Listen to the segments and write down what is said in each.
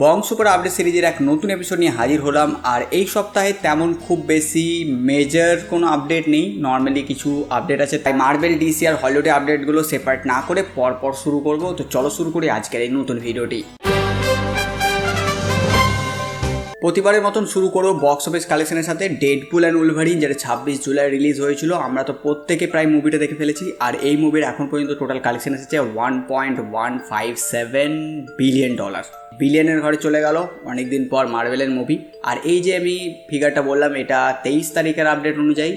বং super update সিরিজের এক নতুন এপিসোড নিয়ে হাজির হলাম। আর এই সপ্তাহে তেমন খুব বেশি মেজর কোনো আপডেট নেই, নর্মালি কিছু আপডেট আছে, তাই মার্বেল, ডিসি আর হলিউডের আপডেটগুলো সেপারেট না করে পরপর শুরু করব। তো চলো শুরু করি আজকের এই নতুন ভিডিওটি। প্রতিবারের মতন শুরু করবো বক্স অফিস কালেকশনের সাথে ডেডপুল অ্যান্ড উলভারিন, যেটা 26 জুলাই রিলিজ হয়েছিল। আমরা তো প্রত্যেকে প্রায় মুভিটা দেখে ফেলেছি, আর এই মুভির এখন পর্যন্ত টোটাল কালেকশন এসেছে $1.157 বিলিয়ন। বিলিয়নের ঘরে চলে গেল অনেকদিন পর মার্ভেলের মুভি। আর এই যে আমি ফিগারটা বললাম, এটা 23 তারিখের আপডেট অনুযায়ী।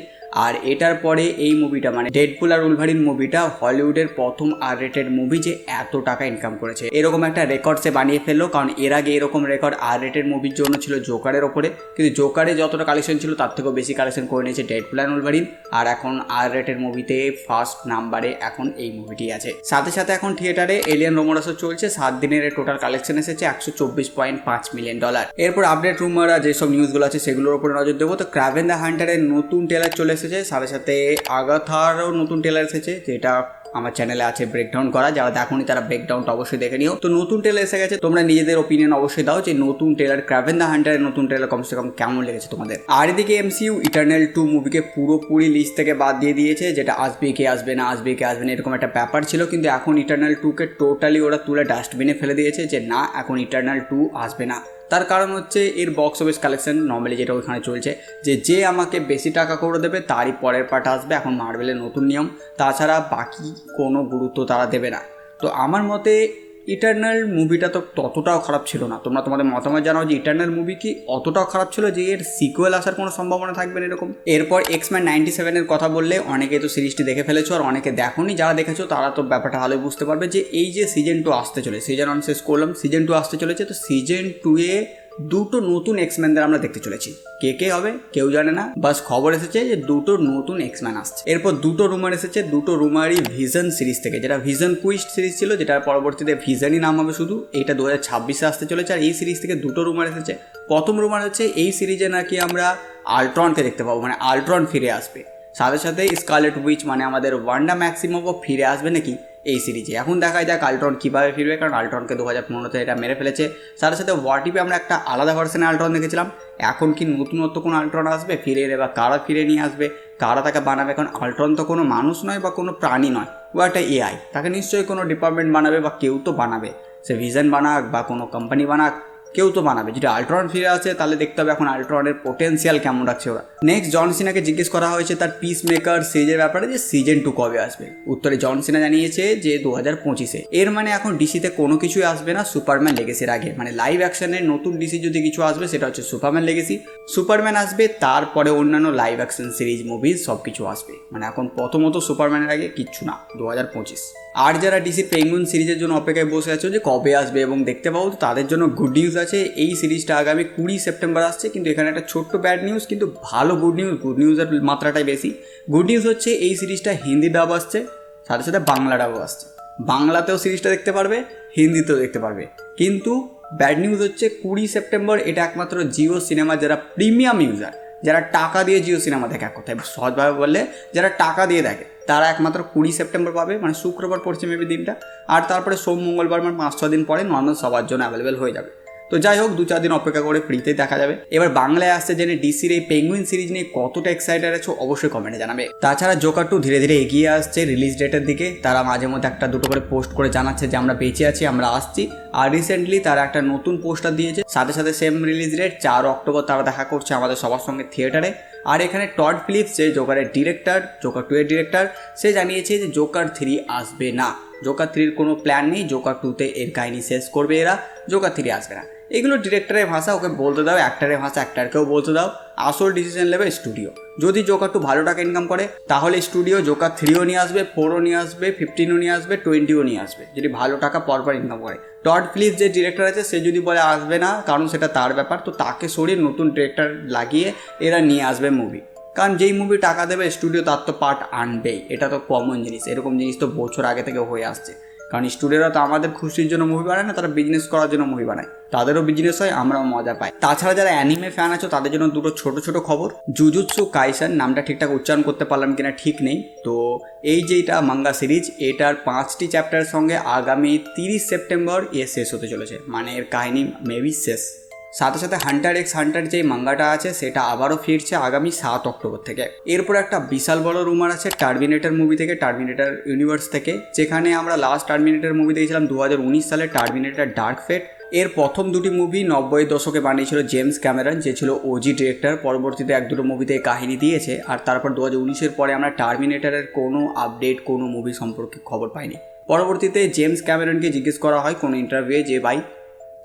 আর এটার পরে এই মুভিটা মানে ডেডপুল আর উলভারিন মুভিটা হলিউডের প্রথম আর রেটেড মুভি যে এত টাকা ইনকাম করেছে, এরকম একটা রেকর্ড সে বানিয়ে ফেললো। কারণ এর আগে এরকম রেকর্ড আর রেটেড মুভির জন্য ছিল জোকারের ওপরে, কিন্তু জোকারে যতটা কালেকশন ছিল তার থেকেও বেশি কালেকশন করে নিয়েছে ডেডপুল আর উলভারিন। আর এখন আর রেটেড মুভিতে ফার্স্ট নাম্বারে এখন এই মুভিটি আছে। সাথে সাথে এখন থিয়েটারে এলিয়ান রোমোরাসও চলছে। 7 দিনের টোটাল কালেকশন এসেছে $124.5 মিলিয়ন। এরপর আপডেট রুমার আর যেসব নিউজগুলো আছে সেগুলোর উপরে নজর দেবো। তো ক্রাভেন দ্য হান্টারের নতুন ট্রেলার চলে এসেছে, সাথে সাথে আগাথারও নতুন ট্রেলার এসেছে, যেটা আমার চ্যানেলে আছে ব্রেকডাউন করা। যারা দেখোনি তারা ব্রেকডাউনটা অবশ্যই দেখে নিও। তো নতুন ট্রেলার এসে গেছে, তোমরা নিজেদের ওপিনিয়ন অবশ্যই দাও যে নতুন ট্রেলার ক্রাভেন দ্য হান্টারের নতুন ট্রেলার কমসে কম কেমন লেগেছে তোমাদের। আর এদিকে এমসিইউ ইটারনাল 2 মুভিকে পুরোপুরি লিস্ট থেকে বাদ দিয়ে দিয়েছে, যেটা আসবে কে আসবে না, আসবে কে আসবে না এরকম একটা ব্যাপার ছিল। কিন্তু এখন ইটারনাল 2কে টোটালি ওরা তুলে ডাস্টবিনে ফেলে দিয়েছে যে না, এখন ইটারনাল 2 আসবে না। তার কারণ হচ্ছে এর বক্স অফিস কালেকশন নর্মালি যেটা ওইখানে চলছে, যে আমাকে বেশি টাকা করে দেবে তারই পরের পার্ট আসবে। এখন মার্ভেলের নতুন নিয়ম, তাছাড়া বাকি কোনো গুরুত্ব তারা দেবে না। তো আমার মতে ইটারনাল মুভিটা তো ততটাও খারাপ ছিল না। তোমরা তোমাদের মতামত জানাও যে ইটারনাল মুভি কি অতটাও খারাপ ছিল যে এর সিকুয়েল আসার কোনো সম্ভাবনা থাকবে না এরকম। এরপর এক্সম্যান 97 কথা বললে অনেকে তো সিরিজটি দেখে ফেলেছো, আর অনেকে দেখোনি। যারা দেখেছো তারা তো ব্যাপারটা ভালোই বুঝতে পারবে যে এই যে সিজন 2 আসতে চলে, সিজন 1 শেষ করলাম, সিজন 2 আসতে চলেছে। তো সিজন 2 এ দুটো নতুন এক্সম্যানদের আমরা দেখতে চলেছি। কে হবে কেউ জানে না, বাস খবর এসেছে যে দুটো নতুন এক্সম্যান আসছে। এরপর দুটো রুমার এসেছে, দুটো রুমারই ভিশন সিরিজ থেকে, যেটা ভিশন কুইস্ট সিরিজ ছিল, যেটার পরবর্তীতে ভিশনই নাম হবে শুধু। এটা 2026-এ আসতে চলেছে। আর এই সিরিজ থেকে দুটো রুমার এসেছে। প্রথম রুমার হচ্ছে এই সিরিজে নাকি আমরা আল্ট্রনকে দেখতে পাবো, মানে আল্ট্রন ফিরে আসবে। সাথে সাথে স্কারলেট উইচ মানে আমাদের ওয়ান্ডা ম্যাক্সিমমও ফিরে আসবে নাকি এই সিরিজে। এখন দেখা যাক আল্ট্রন কীভাবে ফিরবে, কারণ আল্ট্রনকে 2015-তে এটা মেরে ফেলেছে। সাথে সাথে হোয়াট ইফে আমরা একটা আলাদা ভার্সনে আল্ট্রন দেখেছিলাম, এখন কি নতুনত্ব কোনো আল্ট্রন আসবে ফিরে এলে, বা কারা ফিরে নিয়ে আসবে, কারা তাকে বানাবে। কারণ আল্ট্রন তো কোনো মানুষ নয় বা কোনো প্রাণী নয়, ও একটা এআই। তাকে নিশ্চয়ই কোনো ডিপার্টমেন্ট বানাবে বা কেউ তো বানাবে, সে ভিশন বানাক বা কোনো কোম্পানি বানাক, কেউ তো বানাবে। যদি আল্ট্রন ফিরে আসে তাহলে দেখতে হবে এখন আল্ট্রনের পোটেন্সিয়াল কেমন রাখছে ওরা। নেক্সট জন সিনাকে জিজ্ঞেস করা হয়েছে তার পিস মেকার সিরিজের ব্যাপারে যে সিজন 2 কবে আসবে। উত্তরে জন সিনা জানিয়েছে যে 2025-এ। এর মানে এখন ডিসিতে কোনো কিছুই আসবে না সুপারম্যান লেগেসির আগে। মানে লাইভ অ্যাকশনের নতুন ডিসি যদি কিছু আসবে সেটা হচ্ছে সুপারম্যান লেগেসি। সুপারম্যান আসবে, তারপরে অন্যান্য লাইভ অ্যাকশন সিরিজ মুভিজ সব কিছু আসবে। মানে এখন প্রথমত সুপারম্যানের আগে কিচ্ছু না, 2025। আর যারা ডিসি পেঙ্গুইন সিরিজের জন্য অপেক্ষায় বসে আছে যে কবে আসবে এবং দেখতে পাবো, তো তাদের জন্য গুড নিউজ আছে। এই সিরিজটা আগামী 20 সেপ্টেম্বর আসছে। কিন্তু এখানে একটা ছোট্ট ব্যাড নিউজ, কিন্তু ভালো গুড নিউজ। গুড নিউজের মাত্রাটাই বেশি। গুড নিউজ হচ্ছে এই সিরিজটা হিন্দি ডাব আসছে, সাথে সাথে বাংলা ডাবও আসছে। বাংলাতেও সিরিজটা দেখতে পারবে, হিন্দিতেও দেখতে পারবে। কিন্তু ব্যাড নিউজ হচ্ছে 20 সেপ্টেম্বর এটা একমাত্র জিও সিনেমা যারা প্রিমিয়াম ইউজার, যারা টাকা দিয়ে জিও সিনেমা দেখে, এক কথায় সহজভাবে বললে যারা টাকা দিয়ে দেখে, তারা একমাত্র 20 সেপ্টেম্বর পাবে। মানে শুক্রবার পড়ছে মেবি দিনটা। আর তারপরে সোম মঙ্গলবার মানে 5-6 দিন পরে নর্মাল সবার জন্য অ্যাভেলেবেল হয়ে যাবে। তো যাই হোক, 2-4 দিন অপেক্ষা করে ফ্রিতে দেখা যাবে। এবার বাংলায় আসছে জেনে ডিসির এই পেঙ্গুইন সিরিজ নিয়ে কতটা এক্সাইটেড আছো অবশ্যই কমেন্টে জানাবে। তাছাড়া জোকার 2 ধীরে ধীরে এগিয়ে আসছে রিলিজ ডেটের দিকে। তারা মাঝে মধ্যে একটা দুটো করে পোস্ট করে জানাচ্ছে যে আমরা বেঁচে আছি, আমরা আসছি। আর রিসেন্টলি তারা একটা নতুন পোস্টার দিয়েছে, সাথে সাথে সেম রিলিজ ডেট 4 অক্টোবর তারা দেখা করছে আমাদের সবার সঙ্গে থিয়েটারে। আর এখানে টড ফিলিপস যে জোকারের ডিরেক্টর, জোকার 2 এর ডিরেক্টর, সে জানিয়েছে যে জোকার 3 আসবে না। জোকার 3-র কোনো প্ল্যান নেই। জোকার 2-তে এর কাহিনী শেষ করবে এরা, জোকার 3 আসবে না। এগুলো ডিরেক্টরের ভাষা, ওকে বলতে দাও। অ্যাক্টারের ভাষা অ্যাক্টারকেও বলতে দাও। আসল ডিসিশন নেবে স্টুডিও। যদি জোকার 2 ভালো টাকা ইনকাম করে তাহলে স্টুডিও জোকার 3ও নিয়ে আসবে, 4ও নিয়ে আসবে, 15ও নিয়ে আসবে, 20ও নিয়ে আসবে, যদি ভালো টাকা পরপর ইনকাম করে। টড ফিলিপস যে ডিরেক্টর আছে সে যদি বলে আসবে না, কারণ সেটা তার ব্যাপার, তো তাকে সরিয়ে নতুন ডিরেক্টর লাগিয়ে এরা নিয়ে আসবে মুভি। কারণ যেই মুভি টাকা দেবে স্টুডিও তার তো পার্ট আনবেই, এটা তো কমন জিনিস। এরকম জিনিস তো বছর আগে থেকে হয়ে আসছে। কারণ স্টুডিওরা তো আমাদের খুশির জন্য মুভি বানায় না, তারা বিজনেস করার জন্য মুভি বানায়, তাদেরও বিজনেস হয়, আমরাও মজা পাই। তাছাড়া যারা অ্যানিমে ফ্যান আছো তাদের জন্য দুটো ছোট ছোট খবর। জুজুৎসু কাইসেন, নামটা ঠিকঠাক উচ্চারণ করতে পারলাম কিনা ঠিক নেই, তো এই যে এটা মাঙ্গা সিরিজ, এটার 5টি চ্যাপ্টারের সঙ্গে আগামী 30 সেপ্টেম্বর শেষ হতে চলেছে, মানে এর কাহিনী মেবি শেষ। সাথে সাথে হান্টার এক্স হান্টার যে মাঙ্গাটা আছে সেটা আবারও ফিরছে আগামী 7 অক্টোবর থেকে। এরপর একটা বিশাল বড় রুমার আছে টার্মিনেটর মুভি থেকে, টার্মিনেটর ইউনিভার্স থেকে, যেখানে আমরা লাস্ট টার্মিনেটর মুভি দেখেছিলাম 2019 সালে টার্মিনেটর ডার্ক ফেট। এর প্রথম দুটি মুভি 90 দশকে বানিয়েছিল জেমস ক্যামেরন, যে ছিল ওজি ডিরেক্টর। পরবর্তীতে 1-2 মুভিতে কাহিনী দিয়েছে, আর তারপর 2019-এর পরে আমরা টার্মিনেটরের কোনো আপডেট, কোনো মুভি সম্পর্কে খবর পাইনি। পরবর্তীতে জেমস ক্যামেরনকে জিজ্ঞেস করা হয় কোনো ইন্টারভিউয়ে যে ভাই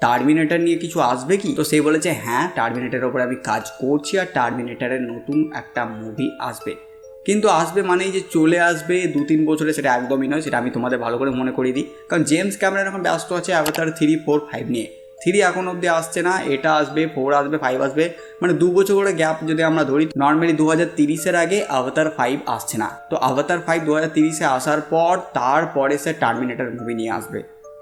টার্মিনেটর নিয়ে কিছু আসবে কি, তো সে বলেছে হ্যাঁ টার্মিনেটরের ওপরে আমি কাজ করছি আর টার্মিনেটরের নতুন একটা মুভি আসবে। কিন্তু আসবে মানেই যে চলে আসবে 2-3 বছরে, সেটা একদমই নয়, সেটা আমি তোমাদের ভালো করে মনে করিয়ে দিই। কারণ জেমস ক্যামেরন এখন ব্যস্ত আছে অ্যাভাতার 3, 4, 5 নিয়ে। 3 এখন অবধি আসছে না, এটা আসবে, 4 আসবে, 5 আসবে, মানে 2 বছর করে গ্যাপ যদি আমরা ধরি। নর্মালি 2030-এর আগে অ্যাভাতার 5 আসছে না, তো অ্যাভাতার 5 2030-এ আসার পর তারপরে সে টার্মিনেটর মুভি নিয়ে আসবে,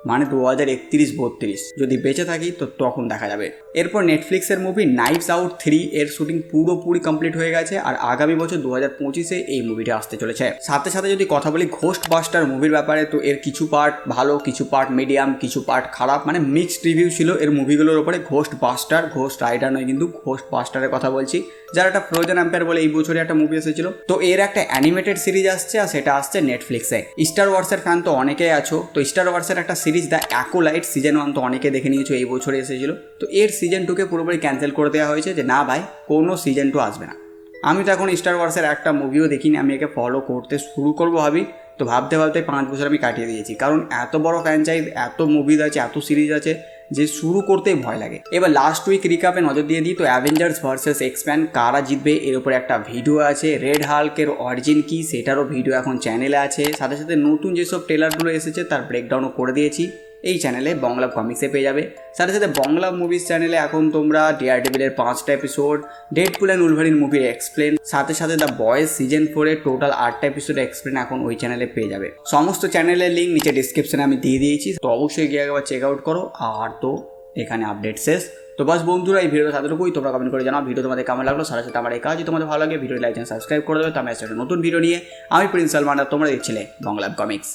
মানে 2031-32 যদি বেঁচে থাকি তো তখন দেখা যাবে। এরপর নেটফ্লিক্সের মুভি নাইভস আউট 3 এর শুটিং পুরোপুরি কমপ্লিট হয়ে গেছে, আর আগামী বছর 2025-এ এই মুভিটা আসতে চলেছে। সাথে সাথে যদি কথা বলি ঘোস্ট বাস্টার মুভির ব্যাপারে, তো এর কিছু পার্ট ভালো, কিছু পার্ট মিডিয়াম, কিছু পার্ট খারাপ, মানে মিক্সড রিভিউ ছিল এর মুভিগুলোর ওপরে। ঘোস্ট বাস্টার, ঘোস্ট রাইডার নয় কিন্তু, ঘোস্ট বাস্টারের কথা বলছি, যার একটা ফ্রোজেন এম্পায়ার বলে এই বছরে একটা মুভি এসেছিল। তো এর একটা অ্যানিমেটেড সিরিজ আসছে, আর সেটা আসছে নেটফ্লিক্সে। স্টার ওয়ার্সের ফ্যান তো অনেকেই আছো, তো স্টার ওয়ার্সের একটা সিরিজ দ্য অ্যাকোলাইট সিজন 1 তো অনেকে দেখে নিয়েছো, এই বছরে এসেছিল। তো এর সিজন 2কে পুরোপুরি ক্যান্সেল করে দেওয়া হয়েছে, যে না ভাই কোনো সিজন 2 আসবে না। আমি তো এখন স্টার ওয়ার্সের একটা মুভিও দেখিনি, আমি একে ফলো করতে শুরু করবো ভাবি, তো ভাবতে ভাবতে 5 বছর আমি কাটিয়ে দিয়েছি, কারণ এত বড় ফ্র্যাঞ্চাইজ, এত মুভিজ আছে, এত সিরিজ আছে যে শুরু করতেই ভয় লাগে। এবার লাস্ট উইক রিকাপে নজর দিয়ে দিই, তো অ্যাভেঞ্জার্স ভার্সেস এক্সম্যান কারা জিতবে এর উপরে একটা ভিডিও আছে। রেড হাল্কের অরিজিন কি সেটারও ভিডিও এখন চ্যানেলে আছে। সাথে সাথে নতুন যেসব ট্রেলারগুলো এসেছে তার ব্রেকডাউনও করে দিয়েছি, এই চ্যানেলে বাংলা কমিক্সে পেয়ে যাবে। সাথে সাথে বাংলা মুভিজ চ্যানেলে এখন তোমরা ডেয়ারডেভিলের 5টা এপিসোড, ডেডপুল অ্যান্ড উলভারিন মুভির এক্সপ্লেন, সাথে সাথে দ্য বয়েজ সিজন 4 এর টোটাল 8টা এপিসোড এক্সপ্লেন এখন ওই চ্যানেলে পেয়ে যাবে। সমস্ত চ্যানেলের লিঙ্ক নিচে ডিসক্রিপশনে আমি দিয়ে দিয়েছি, তো অবশ্যই গিয়ে একবার চেক আউট করো। আর তো এখানে আপডেট শেষ। তো বাস বন্ধুরা, এই ভিডিওটা তাদেরকুই, তোমরা কমেন্ট করে জানাও ভিডিও তোমাদের কেমন লাগলো। সাথে সাথে আমার এই কাজ তোমাদের ভালো লাগে ভিডিও লাইক এন্ড সাবস্ক্রাইব করে দেবে। তো আমি একটা নতুন ভিডিও নিয়ে আমি প্রিন্স সালমান, আর তোমরা দেখছিলে বাংলা কমিক্স।